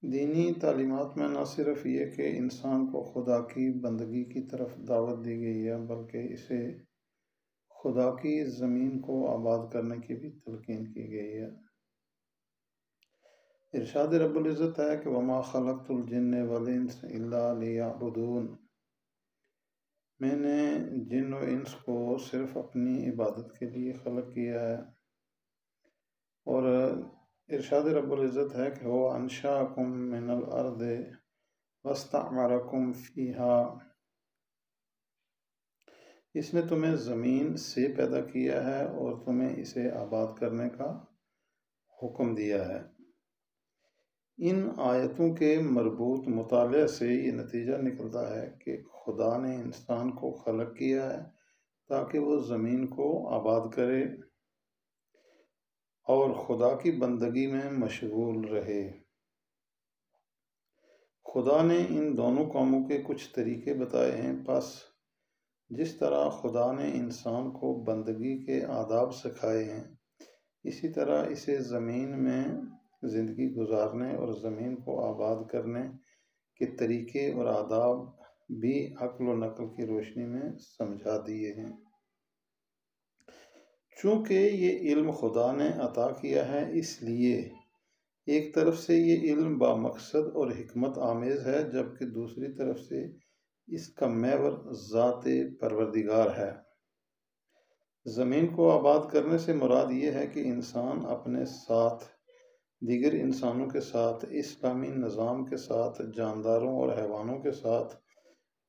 دینی تعلیمات میں نہ صرف یہ کہ انسان کو خدا کی بندگی کی طرف دعوت دی گئی ہے، بلکہ اسے خدا کی زمین کو آباد کرنے کی بھی تلقین کی گئی ہے۔ ارشاد رب العزت ہے کہ وَمَا خَلَقْتُ الْجِنَّ وَالْإِنسَ إِلَّا لِيَعْبُدُونَ، میں نے جن و انس کو صرف اپنی عبادت کے لیے خلق کیا ہے۔ اور ارشاد رب العزت ہے کہ وہ انشاکم من الارض واستعمرکم فیہا، اس نے تمہیں زمین سے پیدا کیا ہے اور تمہیں اسے آباد کرنے کا حکم دیا ہے۔ ان آیتوں کے مربوط مطالعے سے یہ نتیجہ نکلتا ہے کہ خدا نے انسان کو خلق کیا ہے تاکہ وہ زمین کو آباد کرے اور خدا کی بندگی میں مشغول رہے۔ خدا نے ان دونوں کاموں کے کچھ طریقے بتائے ہیں، پس جس طرح خدا نے انسان کو بندگی کے آداب سکھائے ہیں، اسی طرح اسے زمین میں زندگی گزارنے اور زمین کو آباد کرنے کے طریقے اور آداب بھی عقل و نقل کی روشنی میں سمجھا دیے ہیں۔ چونکہ یہ علم خدا نے عطا کیا ہے، اس لیے ایک طرف سے یہ علم بامقصد اور حکمت آمیز ہے، جبکہ دوسری طرف سے اس کا محور ذات پروردگار ہے۔ زمین کو آباد کرنے سے مراد یہ ہے کہ انسان اپنے ساتھ، دیگر انسانوں کے ساتھ، اسلامی نظام کے ساتھ، جانداروں اور حیوانوں کے ساتھ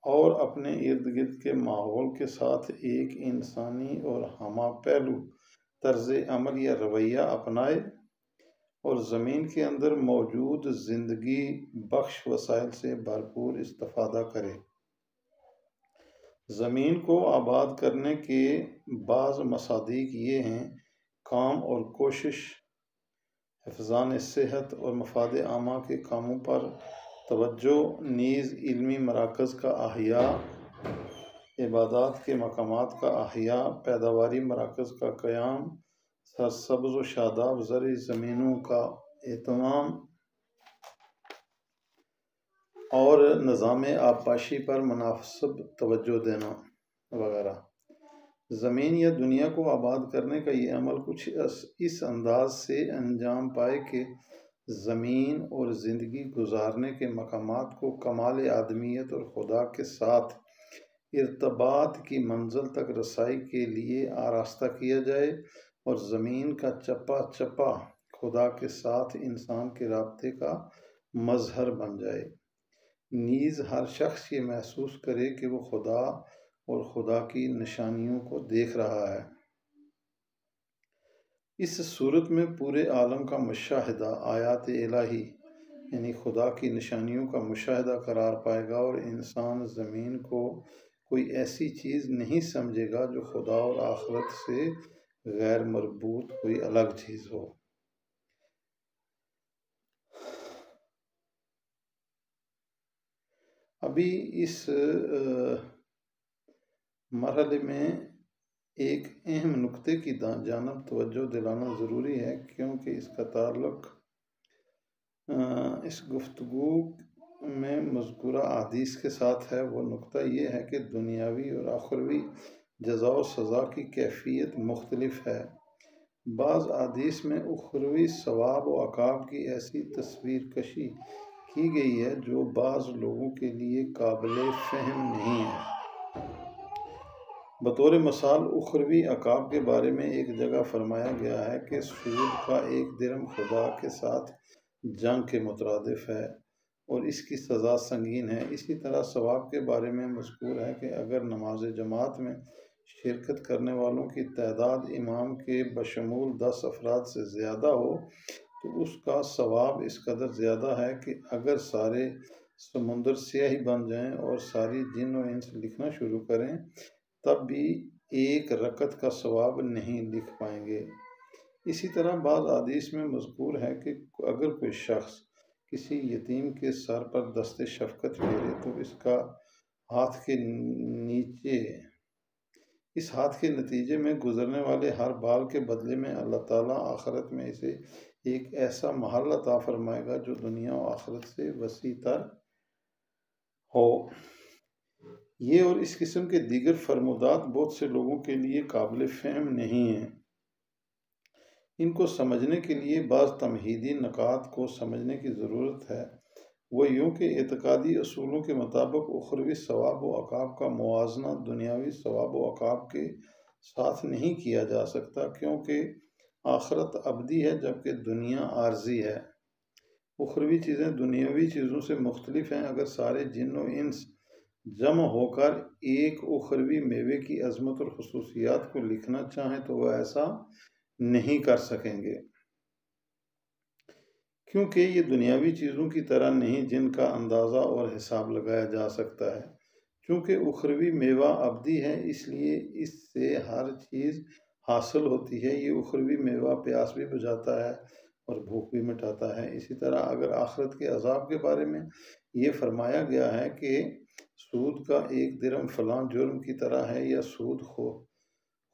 اور اپنے ارد گرد کے ماحول کے ساتھ ایک انسانی اور ہمہ پہلو طرز عمل یا رویہ اپنائے اور زمین کے اندر موجود زندگی بخش وسائل سے بھرپور استفادہ کرے۔ زمین کو آباد کرنے کے بعض مصادیق یہ ہیں: کام اور کوشش، حفظان صحت اور مفاد عامہ کے کاموں پر توجہ، نیز علمی مراکز کا احیاء، عبادات کے مقامات کا احیاء، پیداواری مراکز کا قیام، سرسبز و شاداب زرعی زمینوں کا اہتمام اور نظام آبپاشی پر مناسب توجہ دینا وغیرہ۔ زمین یا دنیا کو آباد کرنے کا یہ عمل کچھ اس انداز سے انجام پائے کہ زمین اور زندگی گزارنے کے مقامات کو کمال آدمیت اور خدا کے ساتھ ارتباط کی منزل تک رسائی کے لیے آراستہ کیا جائے اور زمین کا چپا چپا خدا کے ساتھ انسان کے رابطے کا مظہر بن جائے، نیز ہر شخص یہ محسوس کرے کہ وہ خدا اور خدا کی نشانیوں کو دیکھ رہا ہے۔ اس صورت میں پورے عالم کا مشاہدہ آیات الہی یعنی خدا کی نشانیوں کا مشاہدہ قرار پائے گا اور انسان زمین کو کوئی ایسی چیز نہیں سمجھے گا جو خدا اور آخرت سے غیر مربوط کوئی الگ چیز ہو۔ ابھی اس مرحلے میں ایک اہم نکتے کی جانب توجہ دلانا ضروری ہے، کیونکہ اس کا تعلق اس گفتگو میں مذکورہ احادیث کے ساتھ ہے۔ وہ نکتہ یہ ہے کہ دنیاوی اور اخروی جزا و سزا کی کیفیت مختلف ہے۔ بعض احادیث میں اخروی ثواب و عقاب کی ایسی تصویر کشی کی گئی ہے جو بعض لوگوں کے لیے قابل فہم نہیں ہے۔ بطور مثال اخروی عقاب کے بارے میں ایک جگہ فرمایا گیا ہے کہ سود کا ایک درہم خدا کے ساتھ جنگ کے مترادف ہے اور اس کی سزا سنگین ہے۔ اسی طرح ثواب کے بارے میں مذکور ہے کہ اگر نماز جماعت میں شرکت کرنے والوں کی تعداد امام کے بشمول 10 افراد سے زیادہ ہو تو اس کا ثواب اس قدر زیادہ ہے کہ اگر سارے سمندر سیاہی بن جائیں اور ساری جن و انس لکھنا شروع کریں تب بھی ایک رکعت کا ثواب نہیں لکھ پائیں گے۔ اسی طرح بعض احادیث میں مذکور ہے کہ اگر کوئی شخص کسی یتیم کے سر پر دست شفقت پھیرے تو اس ہاتھ کے نتیجے میں گزرنے والے ہر بال کے بدلے میں اللہ تعالیٰ آخرت میں اسے ایک ایسا محل عطا فرمائے گا جو دنیا و آخرت سے وسیع تر ہو۔ یہ اور اس قسم کے دیگر فرمودات بہت سے لوگوں کے لیے قابل فہم نہیں ہیں۔ ان کو سمجھنے کے لیے بعض تمہیدی نکات کو سمجھنے کی ضرورت ہے۔ وہ یوں کہ اعتقادی اصولوں کے مطابق اخروی ثواب و عقاب کا موازنہ دنیاوی ثواب و عقاب کے ساتھ نہیں کیا جا سکتا، کیونکہ آخرت ابدی ہے جبکہ دنیا عارضی ہے۔ اخروی چیزیں دنیاوی چیزوں سے مختلف ہیں۔ اگر سارے جن و انس جمع ہو کر ایک اخروی میوے کی عظمت اور خصوصیات کو لکھنا چاہیں تو وہ ایسا نہیں کر سکیں گے، کیونکہ یہ دنیاوی چیزوں کی طرح نہیں جن کا اندازہ اور حساب لگایا جا سکتا ہے۔ چونکہ اخروی میوہ ابدی ہے، اس لیے اس سے ہر چیز حاصل ہوتی ہے۔ یہ اخروی میوہ پیاس بھی بجھاتا ہے اور بھوک بھی مٹاتا ہے۔ اسی طرح اگر آخرت کے عذاب کے بارے میں یہ فرمایا گیا ہے کہ سود کا ایک درہم فلاں جرم کی طرح ہے، یا سود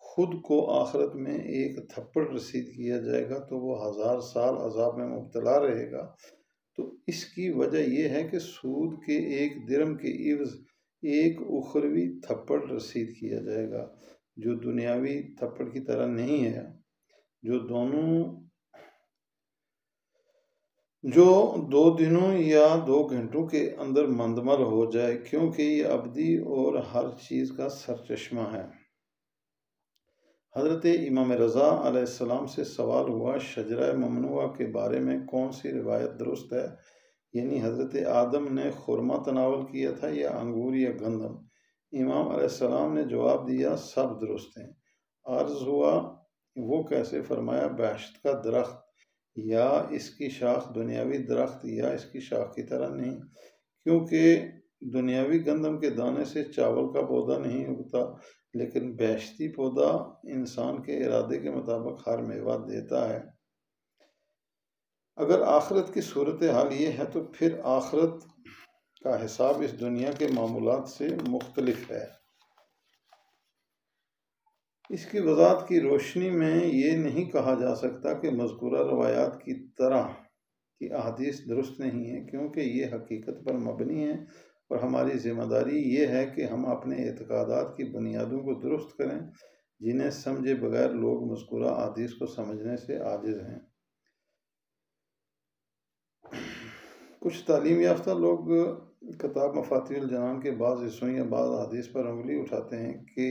خود کو آخرت میں ایک تھپڑ رسید کیا جائے گا تو وہ 1000 سال عذاب میں مبتلا رہے گا، تو اس کی وجہ یہ ہے کہ سود کے ایک درہم کے عوض ایک اخروی تھپڑ رسید کیا جائے گا جو دنیاوی تھپڑ کی طرح نہیں ہے، جو 2 دنوں یا 2 گھنٹوں کے اندر مندمل ہو جائے، کیونکہ یہ ابدی اور ہر چیز کا سرچشمہ ہے۔ حضرت امام رضا علیہ السلام سے سوال ہوا، شجرہ ممنوعہ کے بارے میں کون سی روایت درست ہے؟ یعنی حضرت آدم نے خرما تناول کیا تھا یا انگور یا گندم؟ امام علیہ السلام نے جواب دیا، سب درست ہیں۔ عرض ہوا، وہ کیسے؟ فرمایا، بہشت کا درخت یا اس کی شاخ دنیاوی درخت یا اس کی شاخ کی طرح نہیں، کیونکہ دنیاوی گندم کے دانے سے چاول کا پودا نہیں اگتا، لیکن بہشتی پودا انسان کے ارادے کے مطابق ہر میوہ دیتا ہے۔ اگر آخرت کی صورتحال یہ ہے تو پھر آخرت کا حساب اس دنیا کے معمولات سے مختلف ہے۔ اس کی وضاحت کی روشنی میں یہ نہیں کہا جا سکتا کہ مذکورہ روایات کی طرح کی احادیث درست نہیں ہیں، کیونکہ یہ حقیقت پر مبنی ہیں، اور ہماری ذمہ داری یہ ہے کہ ہم اپنے اعتقادات کی بنیادوں کو درست کریں، جنہیں سمجھے بغیر لوگ مذکورہ احادیث کو سمجھنے سے عاجز ہیں۔ کچھ تعلیم یافتہ لوگ کتاب مفاتیح الجنان کے بعض حصوں یا بعض احادیث پر انگلی اٹھاتے ہیں کہ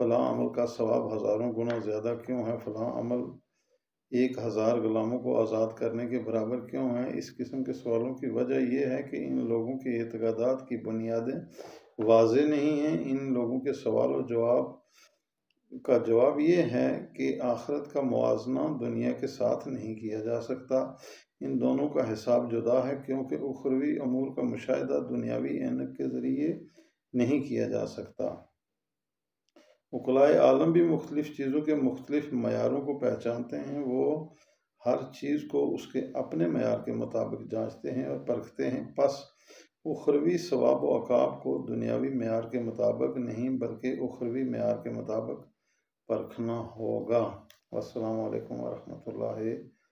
فلاں عمل کا ثواب ہزاروں گنا زیادہ کیوں ہے، فلاں عمل 1000 غلاموں کو آزاد کرنے کے برابر کیوں ہے۔ اس قسم کے سوالوں کی وجہ یہ ہے کہ ان لوگوں کے اعتقادات کی بنیادیں واضح نہیں ہیں۔ ان لوگوں کے سوال و جواب کا جواب یہ ہے کہ آخرت کا موازنہ دنیا کے ساتھ نہیں کیا جا سکتا، ان دونوں کا حساب جدا ہے، کیونکہ اخروی امور کا مشاہدہ دنیاوی عینک کے ذریعے نہیں کیا جا سکتا۔ عقلائے عالم بھی مختلف چیزوں کے مختلف معیاروں کو پہچانتے ہیں، وہ ہر چیز کو اس کے اپنے معیار کے مطابق جانچتے ہیں اور پرکھتے ہیں، پس اخروی ثواب و عقاب کو دنیاوی معیار کے مطابق نہیں بلکہ اخروی معیار کے مطابق پرکھنا ہوگا۔ والسلام علیکم ورحمۃ اللہ